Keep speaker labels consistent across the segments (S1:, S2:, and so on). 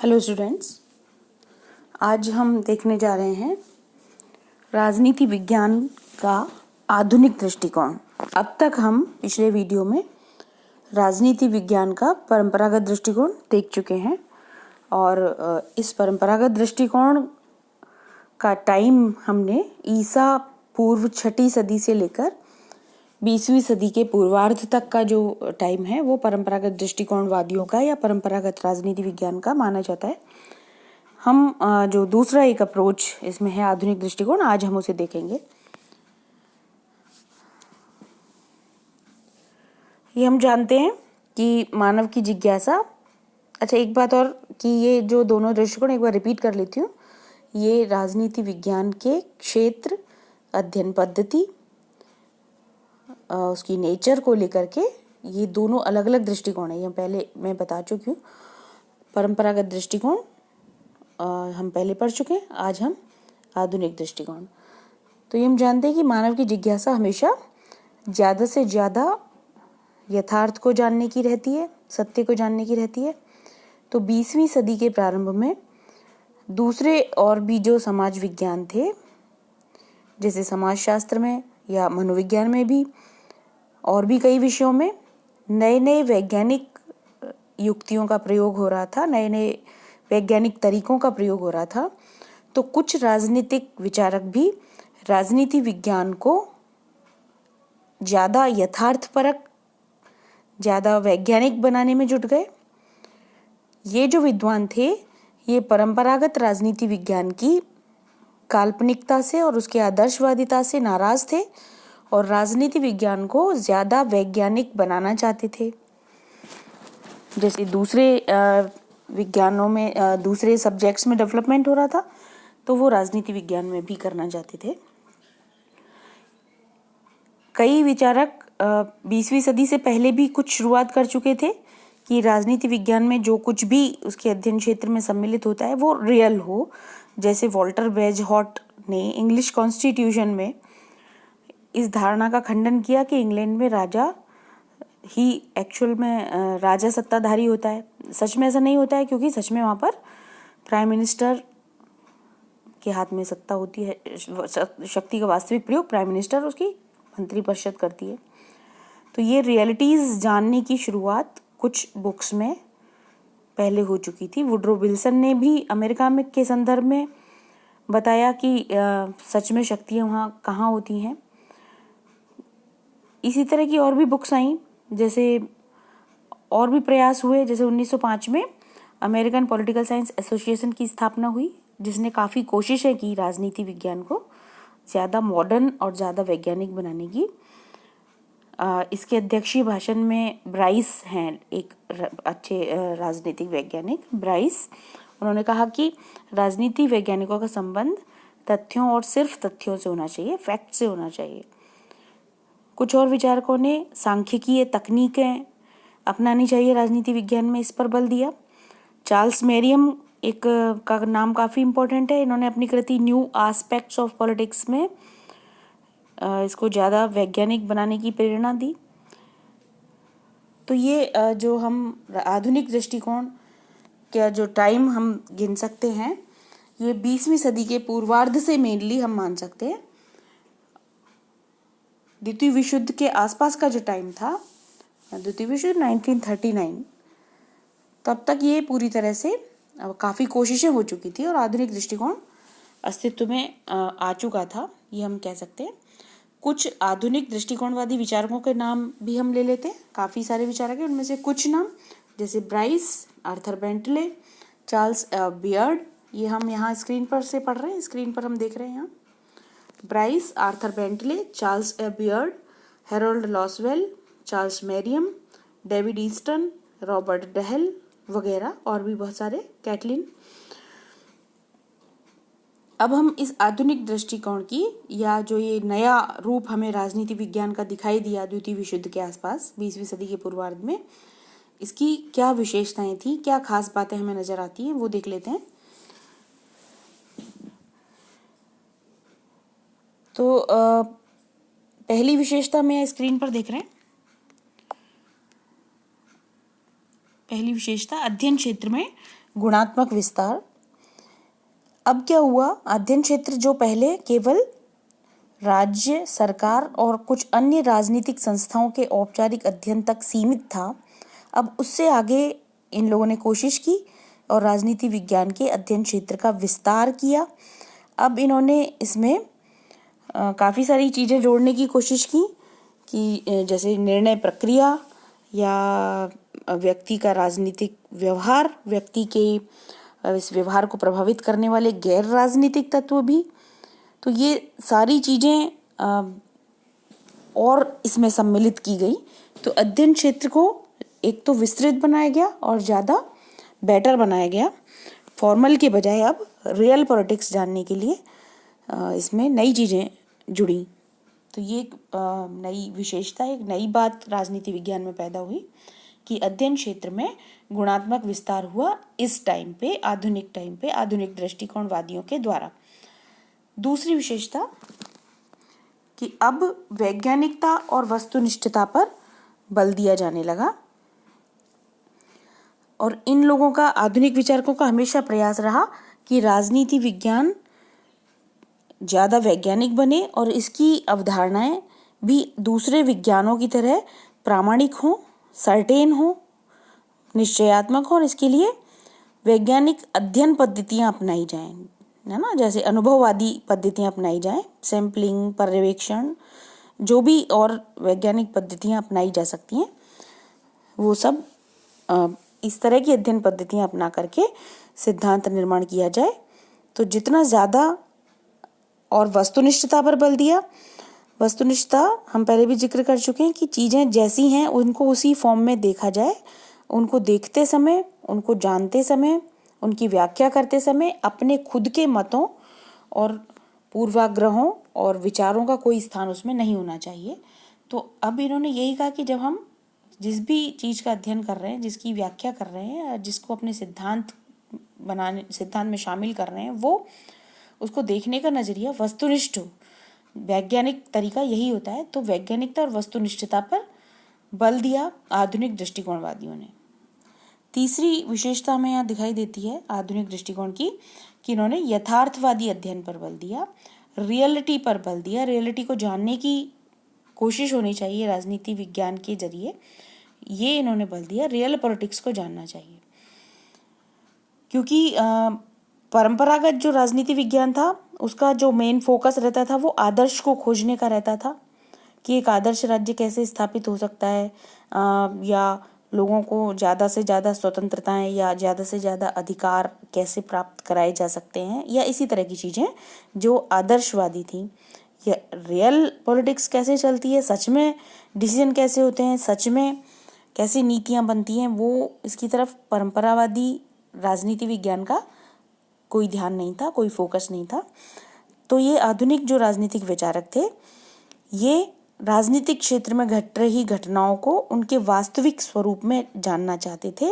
S1: Hello students, आज हम देखने जा रहे हैं राजनीति विज्ञान का आधुनिक दृष्टिकोण। अब तक हम पिछले वीडियो में राजनीति विज्ञान का परंपरागत दृष्टिकोण देख चुके हैं और इस परंपरागत दृष्टिकोण का टाइम हमने ईसा पूर्व 6वीं सदी से लेकर 20वीं सदी के पूर्वार्ध तक का जो टाइम है वो परंपरागत दृष्टिकोणवादियों का या परंपरागत राजनीति विज्ञान का माना जाता है। हम जो दूसरा एक अप्रोच इसमें है आधुनिक दृष्टिकोण, आज हम उसे देखेंगे। ये हम जानते हैं कि मानव की जिज्ञासा, अच्छा एक बात और कि ये जो दोनों दृष्टिकोण एक बार रिपीट कर लेती हूँ, ये राजनीति विज्ञान के क्षेत्र, अध्ययन पद्धति, उसकी नेचर को लेकर के ये दोनों अलग अलग दृष्टिकोण है। ये पहले मैं बता चुकी हूँ। परंपरागत दृष्टिकोण हम पहले पढ़ चुके हैं, आज हम आधुनिक दृष्टिकोण। तो ये हम जानते हैं कि मानव की जिज्ञासा हमेशा ज़्यादा से ज़्यादा यथार्थ को जानने की रहती है, सत्य को जानने की रहती है। तो 20वीं सदी के प्रारंभ में दूसरे और भी जो समाज विज्ञान थे, जैसे समाजशास्त्र में या मनोविज्ञान में भी और भी कई विषयों में नए नए वैज्ञानिक युक्तियों का प्रयोग हो रहा था, नए नए वैज्ञानिक तरीकों का प्रयोग हो रहा था। तो कुछ राजनीतिक विचारक भी राजनीति विज्ञान को ज़्यादा यथार्थपरक, ज़्यादा वैज्ञानिक बनाने में जुट गए। ये जो विद्वान थे ये परंपरागत राजनीति विज्ञान की काल्पनिकता से और उसके आदर्शवादिता से नाराज थे और राजनीति विज्ञान को ज़्यादा वैज्ञानिक बनाना चाहते थे। जैसे दूसरे विज्ञानों में, दूसरे सब्जेक्ट्स में डेवलपमेंट हो रहा था, तो वो राजनीति विज्ञान में भी करना चाहते थे। कई विचारक 20वीं सदी से पहले भी कुछ शुरुआत कर चुके थे कि राजनीति विज्ञान में जो कुछ भी उसके अध्ययन क्षेत्र में सम्मिलित होता है वो रियल हो। जैसे वॉल्टर वेजहॉट ने इंग्लिश कॉन्स्टिट्यूशन में इस धारणा का खंडन किया कि इंग्लैंड में राजा ही एक्चुअल में राजा सत्ताधारी होता है। सच में ऐसा नहीं होता है, क्योंकि सच में वहाँ पर प्राइम मिनिस्टर के हाथ में सत्ता होती है। शक्ति का वास्तविक प्रयोग प्राइम मिनिस्टर, उसकी मंत्रिपरिषद करती है। तो ये रियलिटीज़ जानने की शुरुआत कुछ बुक्स में पहले हो चुकी थी। वुड्रो विल्सन ने भी अमेरिका में के संदर्भ में बताया कि सच में शक्तियाँ वहाँ कहाँ होती हैं। इसी तरह की और भी बुक्स आई, जैसे और भी प्रयास हुए। जैसे 1905 में अमेरिकन पॉलिटिकल साइंस एसोसिएशन की स्थापना हुई, जिसने काफ़ी कोशिशें की राजनीति विज्ञान को ज़्यादा मॉडर्न और ज़्यादा वैज्ञानिक बनाने की। इसके अध्यक्षीय भाषण में ब्राइस हैं, एक अच्छे राजनीतिक वैज्ञानिक ब्राइस। उन्होंने कहा कि राजनीति वैज्ञानिकों का संबंध तथ्यों और सिर्फ तथ्यों से होना चाहिए, फैक्ट से होना चाहिए। कुछ और विचारकों ने सांख्यिकीय तकनीकें अपनानी चाहिए राजनीति विज्ञान में, इस पर बल दिया। चार्ल्स मेरियम एक का नाम काफ़ी इम्पोर्टेंट है। इन्होंने अपनी कृति न्यू आस्पेक्ट्स ऑफ पॉलिटिक्स में इसको ज़्यादा वैज्ञानिक बनाने की प्रेरणा दी। तो ये जो हम आधुनिक दृष्टिकोण का जो टाइम हम गिन सकते हैं, ये 20वीं सदी के पूर्वार्ध से मेनली हम मान सकते हैं। द्वितीय विश्व युद्ध के आसपास का जो टाइम था, द्वितीय विश्व युद्ध 1939, तब तक ये पूरी तरह से काफ़ी कोशिशें हो चुकी थी और आधुनिक दृष्टिकोण अस्तित्व में आ चुका था, ये हम कह सकते हैं। कुछ आधुनिक दृष्टिकोणवादी विचारकों के नाम भी हम ले लेते हैं। काफ़ी सारे विचारक हैं, उनमें से कुछ नाम जैसे Bryce, Arthur Bentley, Charles beard, ये हम यहाँ स्क्रीन पर से पढ़ रहे हैं, स्क्रीन पर हम देख रहे हैं यहाँ। Bryce, Arthur Bentley, Charles Beard, Harold Lasswell, Charles Merriam, David Easton, Robert Dahl वगैरह और भी बहुत सारे, कैटलिन। अब हम इस आधुनिक दृष्टिकोण की, या जो ये नया रूप हमें राजनीति विज्ञान का दिखाई दिया द्वितीय विश्व युद्ध के आसपास 20वीं सदी के पूर्वार्ध में, इसकी क्या विशेषताएं थी, क्या खास बातें हमें नजर आती हैं, वो देख लेते हैं। तो पहली विशेषता में स्क्रीन पर देख रहे हैं। पहली विशेषता, अध्ययन क्षेत्र में गुणात्मक विस्तार। अब क्या हुआ, अध्ययन क्षेत्र जो पहले केवल राज्य सरकार और कुछ अन्य राजनीतिक संस्थाओं के औपचारिक अध्ययन तक सीमित था, अब उससे आगे इन लोगों ने कोशिश की और राजनीति विज्ञान के अध्ययन क्षेत्र का विस्तार किया। अब इन्होंने इसमें काफ़ी सारी चीज़ें जोड़ने की कोशिश की कि जैसे निर्णय प्रक्रिया या व्यक्ति का राजनीतिक व्यवहार, व्यक्ति के इस व्यवहार को प्रभावित करने वाले गैर राजनीतिक तत्व भी। तो ये सारी चीज़ें और इसमें सम्मिलित की गई। तो अध्ययन क्षेत्र को एक तो विस्तृत बनाया गया और ज़्यादा बेटर बनाया गया। फॉर्मल के बजाय अब रियल पॉलिटिक्स जानने के लिए इसमें नई चीज़ें जुड़ी। तो ये एक नई विशेषता, एक नई बात राजनीति विज्ञान में पैदा हुई कि अध्ययन क्षेत्र में गुणात्मक विस्तार हुआ इस टाइम पे, आधुनिक टाइम पे, आधुनिक दृष्टिकोणवादियों के द्वारा। दूसरी विशेषता कि अब वैज्ञानिकता और वस्तुनिष्ठता पर बल दिया जाने लगा और इन लोगों का, आधुनिक विचारकों का हमेशा प्रयास रहा कि राजनीति विज्ञान ज़्यादा वैज्ञानिक बने और इसकी अवधारणाएं भी दूसरे विज्ञानों की तरह प्रामाणिक हों, सर्टेन हों, निश्चयात्मक हों और इसके लिए वैज्ञानिक अध्ययन पद्धतियां अपनाई जाएं, है ना, जैसे अनुभववादी पद्धतियां अपनाई जाएं, सैम्पलिंग, पर्यवेक्षण, जो भी और वैज्ञानिक पद्धतियां अपनाई जा सकती हैं वो सब इस तरह की अध्ययन पद्धतियां अपना करके सिद्धांत निर्माण किया जाए। तो जितना ज़्यादा और वस्तुनिष्ठता पर बल दिया। वस्तुनिष्ठता हम पहले भी जिक्र कर चुके हैं कि चीज़ें जैसी हैं उनको उसी फॉर्म में देखा जाए। उनको देखते समय, उनको जानते समय, उनकी व्याख्या करते समय अपने खुद के मतों और पूर्वाग्रहों और विचारों का कोई स्थान उसमें नहीं होना चाहिए। तो अब इन्होंने यही कहा कि जब हम जिस भी चीज़ का अध्ययन कर रहे हैं, जिसकी व्याख्या कर रहे हैं, जिसको अपने सिद्धांत में शामिल कर रहे हैं, वो उसको देखने का नज़रिया वस्तुनिष्ठ हो। वैज्ञानिक तरीका यही होता है। तो वैज्ञानिकता और वस्तुनिष्ठता पर बल दिया आधुनिक दृष्टिकोणवादियों ने। तीसरी विशेषता हमें यहाँ दिखाई देती है आधुनिक दृष्टिकोण की कि इन्होंने यथार्थवादी अध्ययन पर बल दिया, रियलिटी पर बल दिया। रियलिटी को जानने की कोशिश होनी चाहिए राजनीति विज्ञान के जरिए, ये इन्होंने बल दिया। रियल पॉलिटिक्स को जानना चाहिए क्योंकि परंपरागत जो राजनीति विज्ञान था उसका जो मेन फोकस रहता था वो आदर्श को खोजने का रहता था कि एक आदर्श राज्य कैसे स्थापित हो सकता है, या लोगों को ज़्यादा से ज़्यादा स्वतंत्रताएं या ज़्यादा से ज़्यादा अधिकार कैसे प्राप्त कराए जा सकते हैं, या इसी तरह की चीज़ें जो आदर्शवादी थी। या रियल पॉलिटिक्स कैसे चलती है, सच में डिसीजन कैसे होते हैं, सच में कैसे नीतियाँ बनती हैं, वो इसकी तरफ परंपरावादी राजनीति विज्ञान का कोई ध्यान नहीं था, कोई फोकस नहीं था। तो ये आधुनिक जो राजनीतिक विचारक थे, ये राजनीतिक क्षेत्र में घट रही घटनाओं को उनके वास्तविक स्वरूप में जानना चाहते थे।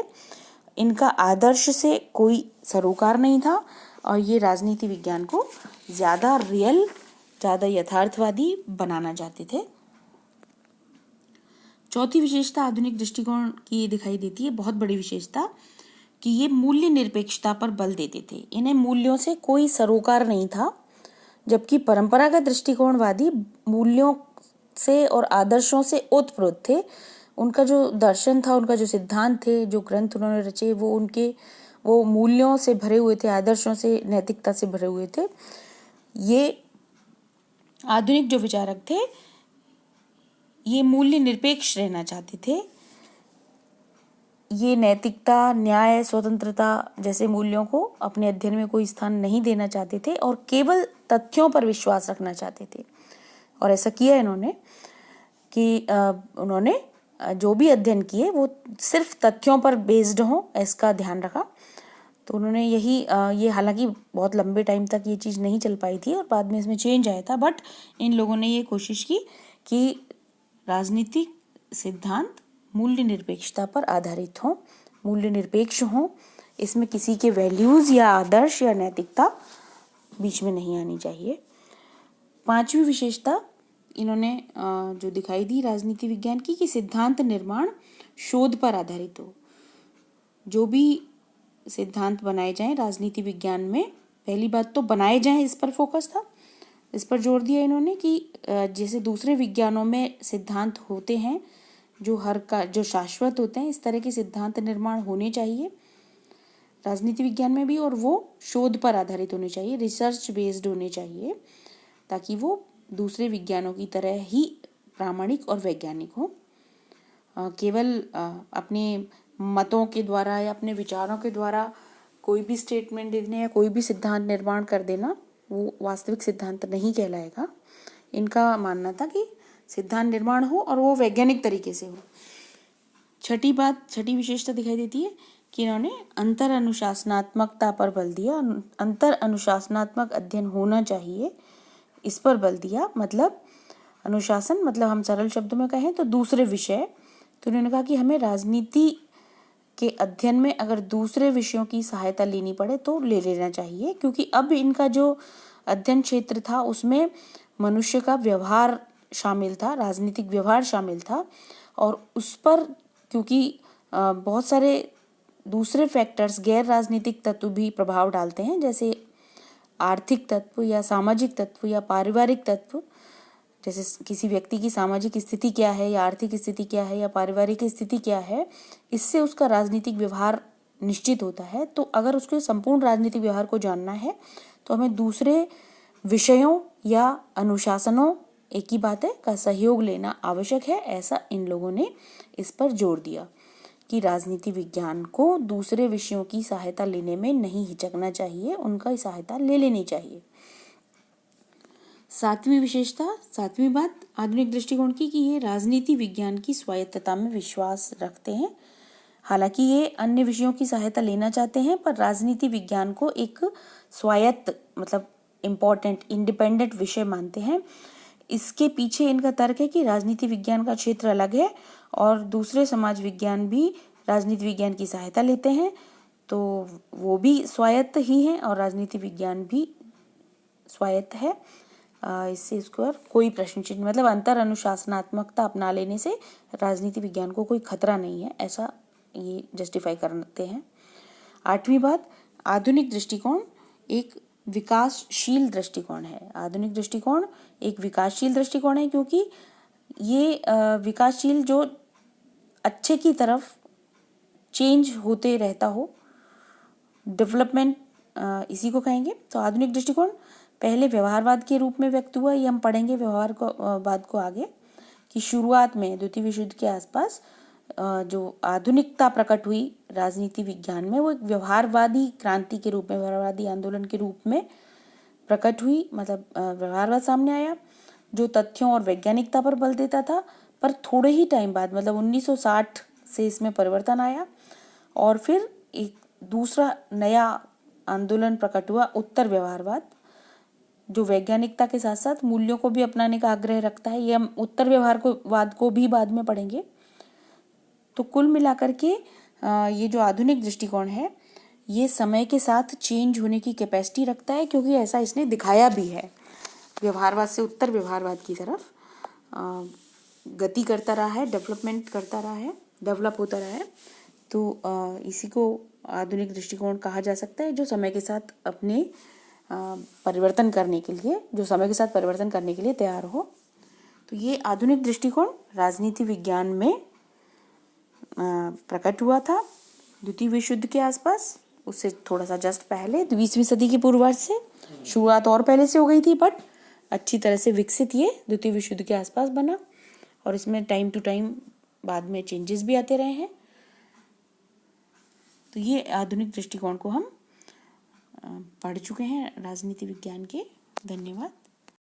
S1: इनका आदर्श से कोई सरोकार नहीं था और ये राजनीति विज्ञान को ज़्यादा रियल, ज़्यादा यथार्थवादी बनाना चाहते थे। चौथी विशेषता आधुनिक दृष्टिकोण की दिखाई देती है, बहुत बड़ी विशेषता, कि ये मूल्य निरपेक्षता पर बल देते थे। इन्हें मूल्यों से कोई सरोकार नहीं था, जबकि परंपरागत दृष्टिकोणवादी मूल्यों से और आदर्शों से ओतप्रोत थे। उनका जो दर्शन था, उनका जो सिद्धांत थे, जो ग्रंथ उन्होंने रचे, वो मूल्यों से भरे हुए थे, आदर्शों से, नैतिकता से भरे हुए थे। ये आधुनिक जो विचारक थे ये मूल्य निरपेक्ष रहना चाहते थे। ये नैतिकता, न्याय, स्वतंत्रता जैसे मूल्यों को अपने अध्ययन में कोई स्थान नहीं देना चाहते थे और केवल तथ्यों पर विश्वास रखना चाहते थे। और ऐसा किया इन्होंने कि उन्होंने जो भी अध्ययन किए वो सिर्फ तथ्यों पर बेस्ड हों, इसका ध्यान रखा। तो उन्होंने ये हालांकि बहुत लंबे टाइम तक ये चीज़ नहीं चल पाई थी और बाद में इसमें चेंज आया था, बट इन लोगों ने ये कोशिश की कि राजनीतिक सिद्धांत मूल्य निरपेक्षता पर आधारित हों, मूल्य निरपेक्ष हों, इसमें किसी के वैल्यूज़ या आदर्श या नैतिकता बीच में नहीं आनी चाहिए। पांचवी विशेषता इन्होंने जो दिखाई दी राजनीति विज्ञान की, कि सिद्धांत निर्माण शोध पर आधारित हो। जो भी सिद्धांत बनाए जाएं राजनीति विज्ञान में। पहली बात तो बनाए जाएं, इस पर फोकस था, इस पर जोर दिया इन्होंने कि जैसे दूसरे विज्ञानों में सिद्धांत होते हैं जो शाश्वत होते हैं, इस तरह के सिद्धांत निर्माण होने चाहिए राजनीति विज्ञान में भी, और वो शोध पर आधारित होने चाहिए, रिसर्च बेस्ड होने चाहिए, ताकि वो दूसरे विज्ञानों की तरह ही प्रामाणिक और वैज्ञानिक हो। केवल अपने मतों के द्वारा या अपने विचारों के द्वारा कोई भी स्टेटमेंट दे देना या कोई भी सिद्धांत निर्माण कर देना वो वास्तविक सिद्धांत नहीं कहलाएगा। इनका मानना था कि सिद्धांत निर्माण हो और वो वैज्ञानिक तरीके से हो। छठी विशेषता दिखाई देती है कि इन्होंने अंतर अनुशासनात्मकता पर बल दिया। अंतर अनुशासनात्मक अध्ययन होना चाहिए, इस पर बल दिया। मतलब अनुशासन मतलब हम सरल शब्दों में कहें तो दूसरे विषय। तो उन्होंने कहा कि हमें राजनीति के अध्ययन में अगर दूसरे विषयों की सहायता लेनी पड़े तो ले लेना चाहिए, क्योंकि अब इनका जो अध्ययन क्षेत्र था उसमें मनुष्य का व्यवहार शामिल था, राजनीतिक व्यवहार शामिल था, और उस पर क्योंकि बहुत सारे दूसरे फैक्टर्स गैर राजनीतिक तत्व भी प्रभाव डालते हैं, जैसे आर्थिक तत्व या सामाजिक तत्व या पारिवारिक तत्व। जैसे किसी व्यक्ति की सामाजिक स्थिति क्या है या आर्थिक स्थिति क्या है या पारिवारिक स्थिति क्या है, इससे उसका राजनीतिक व्यवहार निश्चित होता है। तो अगर उसके संपूर्ण राजनीतिक व्यवहार को जानना है तो हमें दूसरे विषयों या अनुशासनों, एक ही बात है, का सहयोग लेना आवश्यक है। ऐसा इन लोगों ने इस पर जोर दिया कि राजनीति विज्ञान को दूसरे विषयों की सहायता लेने में नहीं हिचकना चाहिए, उनका सहायता ले लेनी चाहिए। सातवीं बात आधुनिक दृष्टिकोण की कि ये राजनीति विज्ञान की स्वायत्तता में विश्वास रखते हैं। हालांकि ये अन्य विषयों की सहायता लेना चाहते हैं, पर राजनीति विज्ञान को एक स्वायत्त मतलब इम्पोर्टेंट इंडिपेंडेंट विषय मानते हैं। इसके पीछे इनका तर्क है कि राजनीति विज्ञान का क्षेत्र अलग है और दूसरे समाज विज्ञान भी राजनीति विज्ञान की सहायता लेते हैं, तो वो भी स्वायत्त ही हैं और राजनीति विज्ञान भी स्वायत्त है। इससे इसको कोई प्रश्न चिन्ह मतलब अंतर अनुशासनात्मकता अपना लेने से राजनीति विज्ञान को कोई खतरा नहीं है, ऐसा ये जस्टिफाई करते हैं। आठवीं बात, आधुनिक दृष्टिकोण एक विकासशील दृष्टिकोण है। आधुनिक दृष्टिकोण एक विकासशील दृष्टिकोण है, क्योंकि ये विकासशील जो अच्छे की तरफ चेंज होते रहता हो, डेवलपमेंट इसी को कहेंगे। तो आधुनिक दृष्टिकोण पहले व्यवहारवाद के रूप में व्यक्त हुआ, ये हम पढ़ेंगे व्यवहारवाद को आगे, कि शुरुआत में द्वितीय विश्व युद्ध के आसपास जो आधुनिकता प्रकट हुई राजनीति विज्ञान में, वो एक व्यवहारवादी क्रांति के रूप में, व्यवहारवादी आंदोलन के रूप में प्रकट हुई। मतलब व्यवहारवाद सामने आया जो तथ्यों और वैज्ञानिकता पर बल देता था, पर थोड़े ही टाइम बाद मतलब 1960 से इसमें परिवर्तन आया और फिर एक दूसरा नया आंदोलन प्रकट हुआ, उत्तर व्यवहारवाद, जो वैज्ञानिकता के साथ साथ मूल्यों को भी अपनाने का आग्रह रखता है। ये हम उत्तर व्यवहारवाद को भी बाद में पढ़ेंगे। तो कुल मिलाकर के ये जो आधुनिक दृष्टिकोण है ये समय के साथ चेंज होने की कैपेसिटी रखता है, क्योंकि ऐसा इसने दिखाया भी है। व्यवहारवाद से उत्तर व्यवहारवाद की तरफ गति करता रहा है, डेवलपमेंट करता रहा है, डेवलप होता रहा है। तो इसी को आधुनिक दृष्टिकोण कहा जा सकता है, जो समय के साथ अपने परिवर्तन करने के लिए तैयार हो। तो ये आधुनिक दृष्टिकोण राजनीति विज्ञान में प्रकट हुआ था द्वितीय विश्व युद्ध के आसपास, उससे थोड़ा सा जस्ट पहले 20वीं सदी के पूर्वार्ध से। शुरुआत और पहले से हो गई थी, बट अच्छी तरह से विकसित ये द्वितीय विश्व युद्ध के आसपास बना, और इसमें टाइम टू टाइम बाद में चेंजेस भी आते रहे हैं। तो ये आधुनिक दृष्टिकोण को हम पढ़ चुके हैं राजनीति विज्ञान के। धन्यवाद।